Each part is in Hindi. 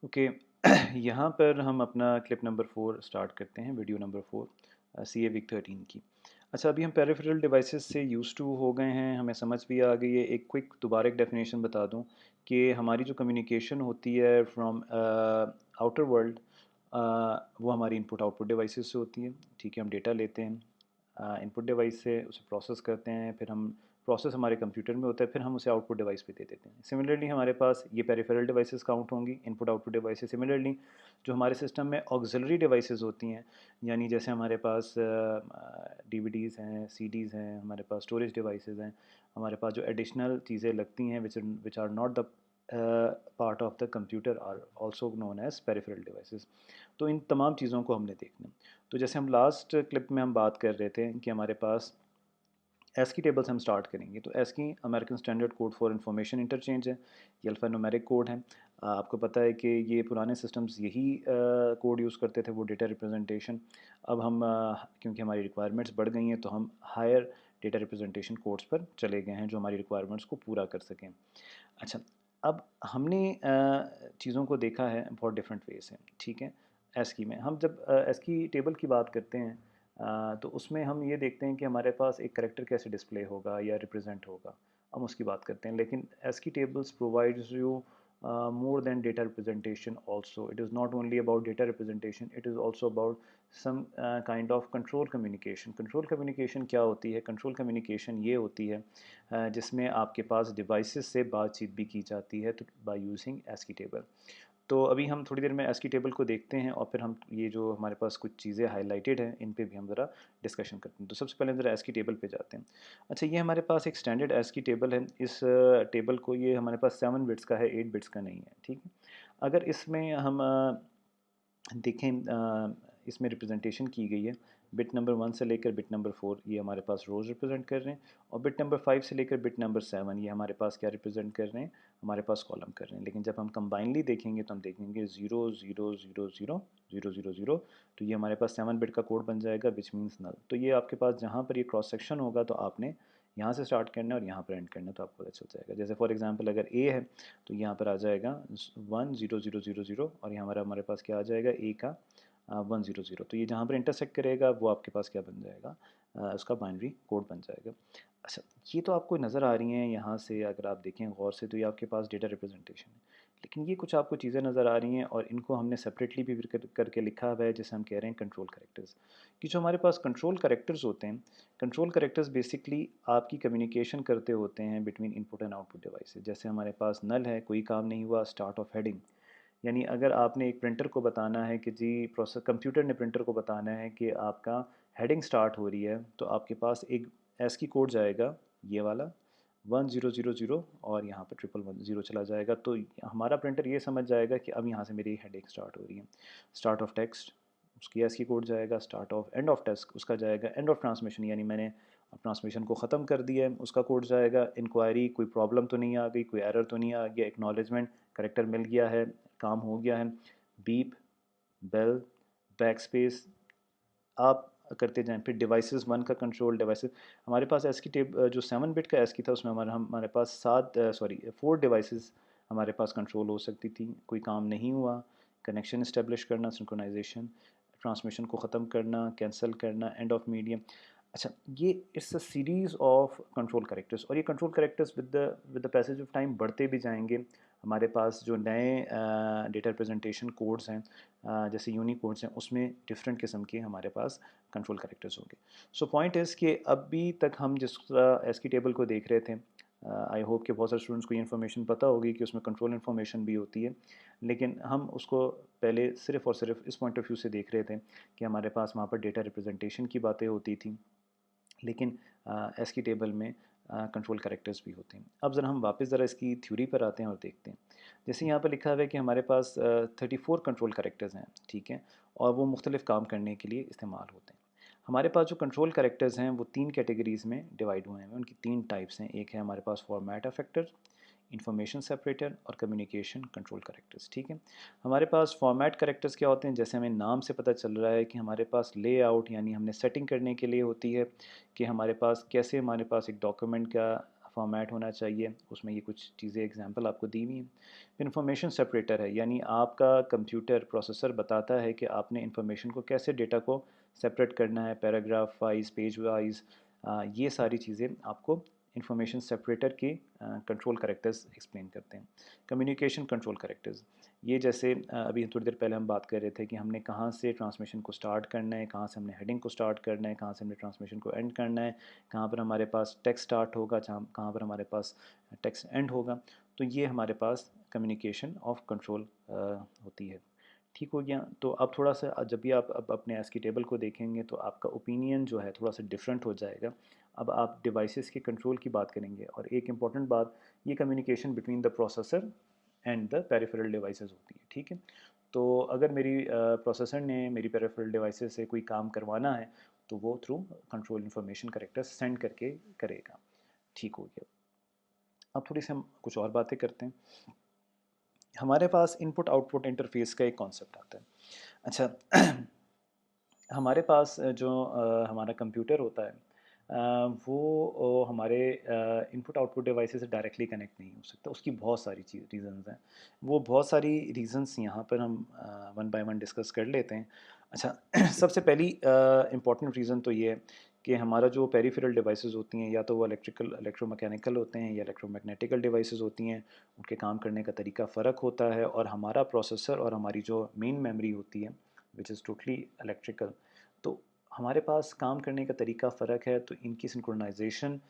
ओके। यहाँ पर हम अपना क्लिप नंबर 4 स्टार्ट करते हैं, video number 4 C a week 13 की। अच्छा, अभी हम पेरिफेरल डिवाइसेस से यूज़ टू हो गए हैं, हमें समझ भी आ गई है। एक क्विक दोबारा एक डेफिनेशन बता दूँ कि हमारी जो कम्युनिकेशन होती है फ्रॉम आउटर वर्ल्ड, वो हमारी इनपुट आउटपुट डिवाइसेस से होती है। ठीक है, हम डेटा लेते हैं इनपुट डिवाइस से, उसे प्रोसेस करते हैं, फिर हम प्रोसेस हमारे कंप्यूटर में होता है, फिर हम उसे आउटपुट डिवाइस पे दे देते हैं। सिमिलरली हमारे पास ये पेरिफेरल डिवाइसेस काउंट होंगी, इनपुट आउटपुट डिवाइसेस। सिमिलरली जो हमारे सिस्टम में ऑक्सिलरी डिवाइसेस होती हैं, यानी जैसे हमारे पास डीवीडीज़ हैं, सीडीज़ हैं, हमारे पास स्टोरेज डिवाइसेस हैं, हमारे पास जो एडिशनल चीज़ें लगती हैं which are not the part of the computer are also known as peripheral devices. तो इन तमाम चीज़ों को हमने देखना। तो जैसे हम लास्ट क्लिप में हम बात कर रहे थे कि हमारे पास एस्की टेबल से हम स्टार्ट करेंगे। तो ASCII American standard code for information interchange है, ये अल्फ़ान्यूमेरिक कोड है। आपको पता है कि ये पुराने सिस्टम्स यही कोड यूज़ करते थे, वो डेटा रिप्रेजेंटेशन। अब हम क्योंकि हमारी रिक्वायरमेंट्स बढ़ गई हैं, तो हम हायर डेटा रिप्रेजेंटेशन कोड्स पर चले गए हैं जो हमारी रिक्वायरमेंट्स को पूरा कर सकें। अच्छा, अब हमने चीज़ों को देखा है बहुत डिफरेंट वे से। ठीक है, एस्की में हम जब एस्की टेबल की बात करते हैं, तो उसमें हम ये देखते हैं कि हमारे पास एक करेक्टर कैसे डिस्प्ले होगा या रिप्रेजेंट होगा, हम उसकी बात करते हैं। लेकिन ASCII tables provides you more than data representation also. It is not only about data representation, it is also about some kind of control communication. Control communication क्या होती है? Control communication ये होती है जिसमें आपके पास डिवाइसेस से बातचीत भी की जाती है, तो बाय यूजिंग एस्की टेबल। तो अभी हम थोड़ी देर में एस्की टेबल को देखते हैं और फिर हम ये जो हमारे पास कुछ चीज़ें हाईलाइटेड हैं इन पे भी हम ज़रा डिस्कशन करते हैं। तो सबसे पहले ज़रा एस्की टेबल पे जाते हैं। अच्छा, ये हमारे पास एक स्टैंडर्ड एस्की टेबल है। इस टेबल को, ये हमारे पास 7 बिट्स का है, 8 बिट्स का नहीं है। ठीक है, अगर इसमें हम देखें, इसमें रिप्रेजेंटेशन की गई है। बिट नंबर 1 से लेकर बिट नंबर 4 ये हमारे पास रोज़ रिप्रेजेंट कर रहे हैं, और बिट नंबर 5 से लेकर बिट नंबर 7 ये हमारे पास क्या रिप्रेजेंट कर रहे हैं? हमारे पास कॉलम कर रहे हैं। लेकिन जब हम कंबाइनली देखेंगे तो हम देखेंगे 0 0 0 0 0 0 0, तो ये हमारे पास 7 बिट का कोड बन जाएगा, विच मीन्स नल। तो ये आपके पास जहाँ पर ये क्रॉस सेक्शन होगा, तो आपने यहाँ से स्टार्ट करना है और यहाँ पर एंड करना है, तो आपको पता चल जाएगा। जैसे फॉर एग्जांपल अगर ए है, तो यहाँ पर आ जाएगा 1 0 0 0 0, और यहाँ हमारे हमारे पास क्या आ जाएगा? ए का 1 0 0। तो ये जहाँ पर इंटरसेक्ट करेगा वो आपके पास क्या बन जाएगा? उसका बाइनरी कोड बन जाएगा। अच्छा, ये तो आपको नज़र आ रही हैं यहाँ से, अगर आप देखें गौर से तो ये आपके पास डेटा रिप्रेजेंटेशन है। लेकिन ये कुछ आपको चीज़ें नज़र आ रही हैं और इनको हमने सेपरेटली भी करके लिखा हुआ है, जैसे हम कह रहे हैं कंट्रोल करेक्टर्स। कि जो हमारे पास कंट्रोल करेक्टर्स होते हैं, कंट्रोल करेक्टर्स बेसिकली आपकी कम्युनिकेशन करते होते हैं between input and output devices. जैसे हमारे पास नल है, कोई काम नहीं हुआ, स्टार्ट ऑफ हेडिंग। यानी अगर आपने एक प्रिंटर को बताना है कि जी, प्रोसेस कंप्यूटर ने प्रिंटर को बताना है कि आपका हेडिंग स्टार्ट हो रही है, तो आपके पास एक एस्की कोड जाएगा, ये वाला 1 0 0 0, और यहाँ पर 1 1 0 चला जाएगा। तो हमारा प्रिंटर ये समझ जाएगा कि अब यहाँ से मेरी हेडिंग स्टार्ट हो रही है। स्टार्ट ऑफ टेक्स्ट, उसकी एस्की कोड जाएगा। Start of end of text, उसका जाएगा एंड ऑफ ट्रांसमिशन, यानी मैंने ट्रांसमिशन को ख़त्म कर दिया है, उसका कोड जाएगा। इंक्वायरी, कोई प्रॉब्लम तो नहीं आ गई, कोई एरर तो नहीं आ गया। एक्नॉलेजमेंट, करेक्टर मिल गया है, काम हो गया है। बीप, बेल, बैक स्पेस, आप करते जाएं। फिर डिवाइसेस 1 का कंट्रोल डिवाइसेस, हमारे पास एस्की टेब जो 7 बिट का एस्की था, उसमें हमारे पास 4 डिवाइसेस हमारे पास कंट्रोल हो सकती थी। कोई काम नहीं हुआ, कनेक्शन इस्टेब्लिश करना, सिंक्रोनाइजेशन, ट्रांसमिशन को ख़त्म करना, कैंसिल करना, एंड ऑफ मीडियम। अच्छा, ये it's a series of control characters, और ये control characters with the passage of time बढ़ते भी जाएंगे। हमारे पास जो नए डेटा रिप्रेजेंटेशन कोड्स हैं, जैसे यूनिक कोड्स हैं, उसमें डिफरेंट किस्म के हमारे पास कंट्रोल करेक्टर्स होंगे। सो पॉइंट इज़ कि अभी तक हम जिस एस्की टेबल को देख रहे थे, आई होप कि बहुत सारे स्टूडेंट्स को ये इन्फॉर्मेशन पता होगी कि उसमें कंट्रोल इन्फॉर्मेशन भी होती है। लेकिन हम उसको पहले सिर्फ़ और सिर्फ इस पॉइंट ऑफ व्यू से देख रहे थे कि हमारे पास वहाँ पर डेटा रिप्रेजेंटेशन की बातें होती थी, लेकिन एस्की टेबल में कंट्रोल करेक्टर्स भी होते हैं। अब ज़रा हम वापस ज़रा इसकी थ्योरी पर आते हैं और देखते हैं। जैसे यहाँ पर लिखा हुआ है कि हमारे पास 34 कंट्रोल करेक्टर्स हैं, ठीक है, और वो मुख्तलिफ़ काम करने के लिए इस्तेमाल होते हैं। हमारे पास जो कंट्रोल करेक्टर्स हैं वो 3 कैटेगरीज़ में डिवाइड हुए हैं, उनकी 3 टाइप्स हैं। एक है हमारे पास फॉर्मेट अफेक्टर, इंफॉर्मेशन सेपरेटर और कम्युनिकेशन कंट्रोल करेक्टर्स। ठीक है, हमारे पास फॉर्मेट करेक्टर्स क्या होते हैं? जैसे हमें नाम से पता चल रहा है कि हमारे पास लेआउट, यानी हमने सेटिंग करने के लिए होती है कि हमारे पास कैसे, हमारे पास एक डॉक्यूमेंट का फॉर्मेट होना चाहिए, उसमें ये कुछ चीज़ें एग्जांपल आपको दी हुई हैं। फिर इंफॉर्मेशन सेपरेटर है, यानी आपका कंप्यूटर प्रोसेसर बताता है कि आपने इंफॉर्मेशन को कैसे, डेटा को सेपरेट करना है, पैराग्राफ वाइज, पेज वाइज, ये सारी चीज़ें आपको इंफॉर्मेशन सेपरेटर के कंट्रोल करेक्टर्स एक्सप्लेन करते हैं। कम्युनिकेशन कंट्रोल करेक्टर्स, ये जैसे अभी थोड़ी देर पहले हम बात कर रहे थे कि हमने कहाँ से ट्रांसमिशन को स्टार्ट करना है, कहाँ से हमने हेडिंग को स्टार्ट करना है, कहाँ से हमने ट्रांसमिशन को एंड करना है, कहाँ पर हमारे पास टेक्स्ट स्टार्ट होगा, कहाँ पर हमारे पास टेक्स्ट एंड होगा। तो ये हमारे पास कम्युनिकेशन ऑफ कंट्रोल होती है। ठीक हो गया। तो अब थोड़ा सा जब भी आप अब अपने एस की टेबल को देखेंगे तो आपका ओपिनियन जो है थोड़ा सा डिफरेंट हो जाएगा। अब आप डिवाइसेस के कंट्रोल की बात करेंगे, और एक इम्पॉर्टेंट बात, ये communication between the processor and the peripheral devices होती है। ठीक है। तो अगर मेरी प्रोसेसर ने मेरी पेरिफेरल डिवाइसेस से कोई काम करवाना है तो वो through control information character send करके करेगा। ठीक हो गया। अब थोड़ी सी हम कुछ और बातें करते हैं। हमारे पास इनपुट आउटपुट इंटरफेस का एक कॉन्सेप्ट आता है। अच्छा, हमारे पास जो हमारा कंप्यूटर होता है, वो हमारे इनपुट आउटपुट डिवाइसेस से डायरेक्टली कनेक्ट नहीं हो सकता। उसकी बहुत सारी चीज़ रीज़न्स हैं। वो बहुत सारी रीज़न्स यहाँ पर हम वन बाय वन डिस्कस कर लेते हैं। अच्छा, सबसे पहली इम्पॉर्टेंट रीज़न तो ये है कि हमारा जो पेरिफेरल डिवाइसेस होती हैं, या तो वो इलेक्ट्रोमैकेनिकल होते हैं या इलेक्ट्रोमैग्नेटिकल डिवाइसेस होती हैं, उनके काम करने का तरीका फ़र्क होता है। और हमारा प्रोसेसर और हमारी जो मेन मेमोरी होती है विच इज़ टोटली इलेक्ट्रिकल, तो हमारे पास काम करने का तरीका फ़र्क है, तो इनकी synchronization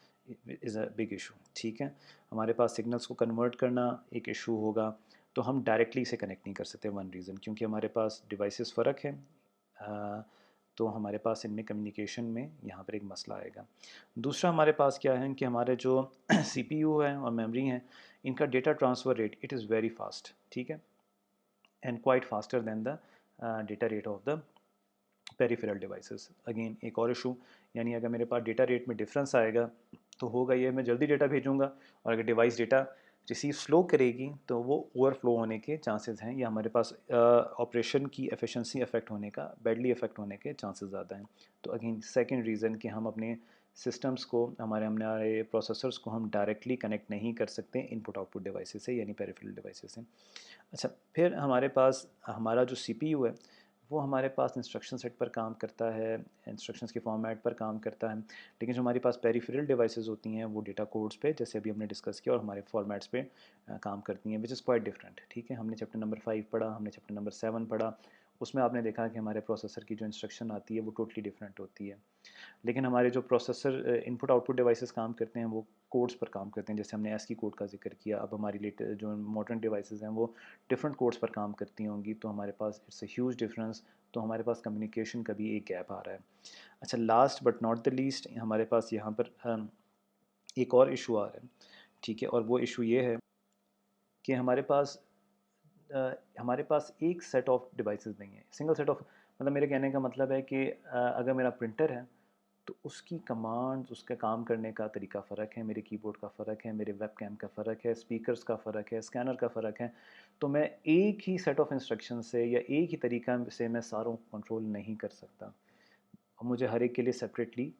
is a big issue. ठीक है। हमारे पास सिग्नल्स को कन्वर्ट करना एक इशू होगा, तो हम डायरेक्टली इसे कनेक्ट नहीं कर सकते। वन रीज़न, क्योंकि हमारे पास डिवाइसेस फ़र्क है, तो हमारे पास इनमें कम्युनिकेशन में यहाँ पर एक मसला आएगा। दूसरा हमारे पास क्या है कि हमारे जो CPU है और मेमोरी हैं, इनका data transfer rate it is very fast. ठीक है। And quite faster than the data rate of the peripheral devices. Again एक और इशू, यानी अगर मेरे पास डेटा रेट में डिफरेंस आएगा तो होगा ये, मैं जल्दी डेटा भेजूंगा, और अगर डिवाइस डेटा रिसीव स्लो करेगी तो वो ओवरफ्लो होने के चांसेस हैं, या हमारे पास ऑपरेशन की एफिशिएंसी अफेक्ट होने का, बैडली अफेक्ट होने के चांसेस ज़्यादा हैं। तो अगेन सेकंड रीज़न कि हम अपने सिस्टम्स को, हमारे प्रोसेसर्स को हम डायरेक्टली कनेक्ट नहीं कर सकते इनपुट आउटपुट डिवाइसेस से, यानी पेरिफेरल डिवाइसेस से। अच्छा, फिर हमारे पास हमारा जो CPU है, वो हमारे पास इंस्ट्रक्शन सेट पर काम करता है, इंस्ट्रक्शंस के फॉर्मेट पर काम करता है। लेकिन जो हमारी पास पेरिफेरल डिवाइसेस होती हैं वो डेटा कोड्स पे, जैसे अभी हमने डिस्कस किया, और हमारे फॉर्मेट्स पे काम करती हैं, विच इज़ क्वाइट डिफरेंट। ठीक है। हमने चैप्टर नंबर 5 पढ़ा, हमने चैप्टर नंबर 7 पढ़ा, उसमें आपने देखा कि हमारे प्रोसेसर की जो इंस्ट्रक्शन आती है वो टोटली डिफरेंट होती है। लेकिन हमारे जो प्रोसेसर इनपुट आउटपुट डिवाइसेस काम करते हैं वो कोड्स पर काम करते हैं, जैसे हमने ASCII कोड का जिक्र किया। अब हमारी जो मॉडर्न डिवाइसेस हैं वो डिफरेंट कोड्स पर काम करती होंगी, तो हमारे पास इट्स अ ह्यूज डिफरेंस। तो हमारे पास कम्युनिकेशन का भी एक गैप आ रहा है। अच्छा, last but not the least, हमारे पास यहाँ पर एक और इशू आ रहा है। ठीक है। और वो इशू ये है कि हमारे पास एक सेट ऑफ डिवाइसेस नहीं है, सिंगल सेट ऑफ, मतलब मेरे कहने का मतलब है कि अगर मेरा प्रिंटर है तो उसकी कमांड्स, उसका काम करने का तरीका फ़र्क है, मेरे कीबोर्ड का फ़र्क है, मेरे वेब कैम का फ़र्क है, स्पीकर्स का फ़र्क है, स्कैनर का फ़र्क है। तो मैं एक ही सेट ऑफ इंस्ट्रक्शन से या एक ही तरीका से मैं सारों को कंट्रोल नहीं कर सकता, और मुझे हर एक के लिए सेपरेटली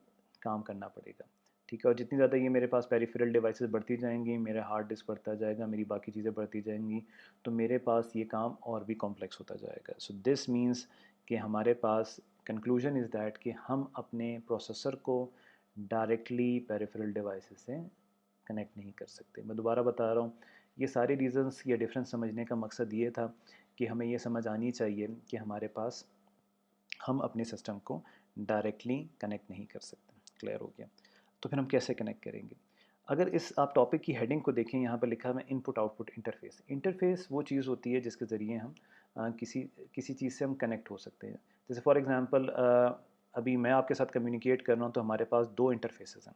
काम करना पड़ेगा। ठीक है। और जितनी ज़्यादा ये मेरे पास पेरिफेरल डिवाइसेस बढ़ती जाएंगी, मेरा हार्ड डिस्क बढ़ता जाएगा, मेरी बाकी चीज़ें बढ़ती जाएंगी, तो मेरे पास ये काम और भी कॉम्प्लेक्स होता जाएगा। सो दिस मीन्स कि हमारे पास कंक्लूजन इज़ दैट कि हम अपने प्रोसेसर को डायरेक्टली पेरिफेरल डिवाइसेस से कनेक्ट नहीं कर सकते। मैं दोबारा बता रहा हूँ, ये सारे रीज़न्स या डिफरेंस समझने का मकसद ये था कि हमें ये समझ आनी चाहिए कि हमारे पास, हम अपने सिस्टम को डायरेक्टली कनेक्ट नहीं कर सकते। क्लियर हो गया। तो फिर हम कैसे कनेक्ट करेंगे? अगर इस आप टॉपिक की हेडिंग को देखें, यहाँ पर लिखा है इनपुट आउटपुट इंटरफेस। इंटरफेस वो चीज़ होती है जिसके ज़रिए हम किसी किसी चीज़ से हम कनेक्ट हो सकते हैं। जैसे फॉर एग्ज़ाम्पल, अभी मैं आपके साथ कम्युनिकेट कर रहा हूँ, तो हमारे पास दो इंटरफेसेस हैं।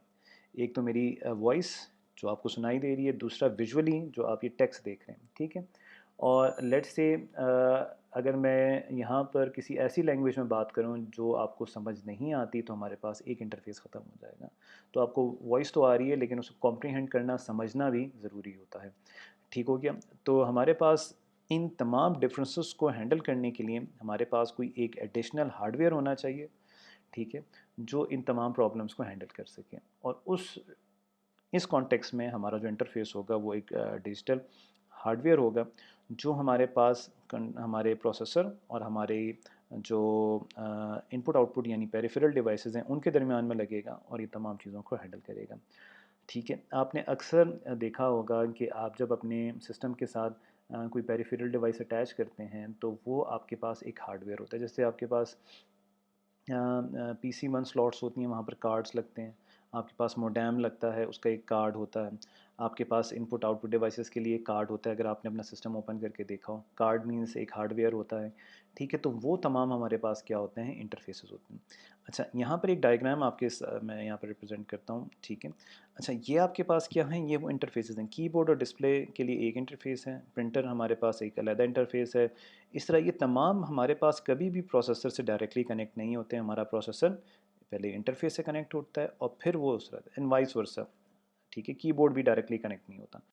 एक तो मेरी वॉइस जो आपको सुनाई दे रही है, दूसरा विजुअली जो आप ये टेक्स्ट देख रहे हैं। ठीक है। और लेट्स से अगर मैं यहाँ पर किसी ऐसी लैंग्वेज में बात करूँ जो आपको समझ नहीं आती, तो हमारे पास एक इंटरफेस ख़त्म हो जाएगा। तो आपको वॉइस तो आ रही है, लेकिन उसको कॉम्प्रीहेंड करना, समझना भी ज़रूरी होता है। ठीक हो गया। तो हमारे पास इन तमाम डिफरेंसेस को हैंडल करने के लिए हमारे पास कोई एक एडिशनल हार्डवेयर होना चाहिए। ठीक है। जो इन तमाम प्रॉब्लम्स को हैंडल कर सके, और उस इस कॉन्टेक्स्ट में हमारा जो इंटरफेस होगा वो एक डिजिटल हार्डवेयर होगा जो हमारे पास हमारे प्रोसेसर और हमारे जो इनपुट आउटपुट यानी पेरिफेरल डिवाइसेस हैं उनके दरमियान में लगेगा और ये तमाम चीज़ों को हैंडल करेगा। ठीक है, आपने अक्सर देखा होगा कि आप जब अपने सिस्टम के साथ कोई पेरिफेरल डिवाइस अटैच करते हैं तो वो आपके पास एक हार्डवेयर होता है। जैसे आपके पास PC 1 स्लॉट्स होती हैं, वहाँ पर कार्ड्स लगते हैं। आपके पास मोडेम लगता है, उसका एक कार्ड होता है। आपके पास इनपुट आउटपुट डिवाइसेस के लिए एक कार्ड होता है, अगर आपने अपना सिस्टम ओपन करके देखा हो। कार्ड मीन्स एक हार्डवेयर होता है। ठीक है, तो वो तमाम हमारे पास क्या होते हैं, इंटरफेसेस होते हैं। अच्छा, यहाँ पर एक डायग्राम मैं यहाँ पर रिप्रेजेंट करता हूँ। ठीक है, अच्छा ये आपके पास क्या है, ये वो इंटरफेसेस हैं। कीबोर्ड और डिस्प्ले के लिए एक इंटरफेस है, प्रिंटर हमारे पास एक अलग इंटरफेस है। इस तरह ये तमाम हमारे पास कभी भी प्रोसेसर से डायरेक्टली कनेक्ट नहीं होते हैं। हमारा प्रोसेसर पहले इंटरफेस से कनेक्ट होता है और फिर वो उस एंड वाइस वर्सा। ठीक है, कीबोर्ड भी डायरेक्टली कनेक्ट नहीं होता।